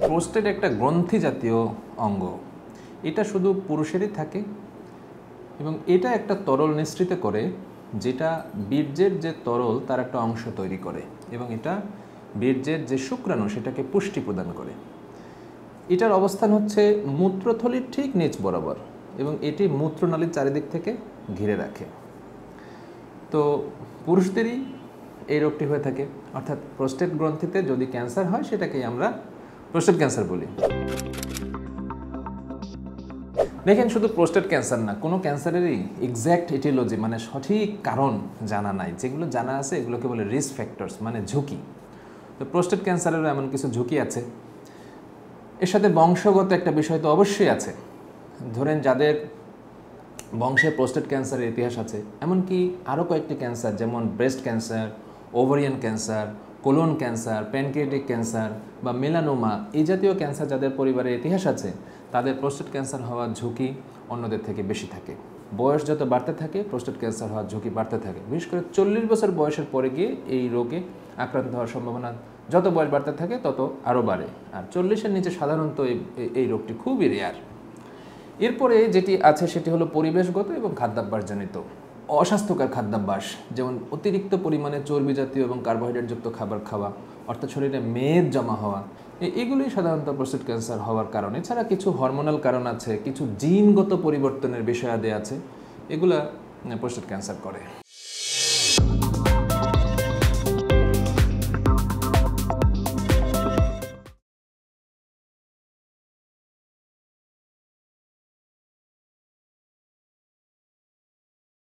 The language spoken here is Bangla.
প্রোস্টেট একটা গ্রন্থি জাতীয় অঙ্গ। এটা শুধু পুরুষেরই থাকে এবং এটা একটা তরল নিঃসৃত করে, যেটা বীর্যের যে তরল তার একটা অংশ তৈরি করে এবং এটা বীর্যের যে শুক্রাণু সেটাকে পুষ্টি প্রদান করে। এটার অবস্থান হচ্ছে মূত্রথলির ঠিক নিচ বরাবর এবং এটি মূত্রনালীর চারিদিক থেকে ঘিরে রাখে। তো পুরুষদেরই এই রোগটি হয়ে থাকে, অর্থাৎ প্রোস্টেট গ্রন্থিতে যদি ক্যান্সার হয় সেটাকেই আমরা প্রোস্টেট ক্যান্সার বলি। দেখেন, শুধু প্রোস্টেট ক্যান্সার না, কোনো ক্যান্সারেরই এক্স্যাক্ট এটিওলজি মানে সঠিক কারণ জানা নাই। যেগুলো জানা আছে এগুলোকে বলে রিস্ক ফ্যাক্টরস, মানে ঝুঁকি। তো প্রোস্টেট ক্যান্সারেরও এমন কিছু ঝুঁকি আছে। এর সাথে বংশগত একটা বিষয় তো অবশ্যই আছে। ধরেন যাদের বংশে প্রোস্টেট ক্যান্সারের ইতিহাস আছে, এমনকি আরও কয়েকটি ক্যান্সার যেমন breast cancer, ovarian cancer, colon cancer, pancreatic cancer বা মেলানোমা, এই জাতীয় ক্যান্সার যাদের পরিবারে ইতিহাস আছে তাদের প্রোস্টেট ক্যান্সার হওয়ার ঝুঁকি অন্যদের থেকে বেশি থাকে। বয়স যত বাড়তে থাকে প্রোস্টেট ক্যান্সার হওয়ার ঝুঁকি বাড়তে থাকে। বিশেষ করে 40 বছর বয়সের পরে গিয়ে এই রোগে আক্রান্ত হওয়ার সম্ভাবনা যত বয়স বাড়তে থাকে তত আরও বাড়ে। আর 40-এর নিচে সাধারণত এই রোগটি খুবই রেয়ার। এরপরে যেটি আছে সেটি হলো পরিবেশগত এবং খাদ্যাভ্যাসজনিত। অস্বাস্থ্যকর খাদ্যাভ্যাস, যেমন অতিরিক্ত পরিমাণে চর্বি জাতীয় এবং কার্বোহাইড্রেটযুক্ত খাবার খাওয়া, অর্থাৎ শরীরে মেদ জমা হওয়া, এগুলোই সাধারণত প্রোস্টেট ক্যান্সার হওয়ার কারণ। এছাড়া কিছু হরমোনাল কারণ আছে, কিছু জিনগত পরিবর্তনের বিষয়াদি আছে, এগুলা প্রোস্টেট ক্যান্সার করে।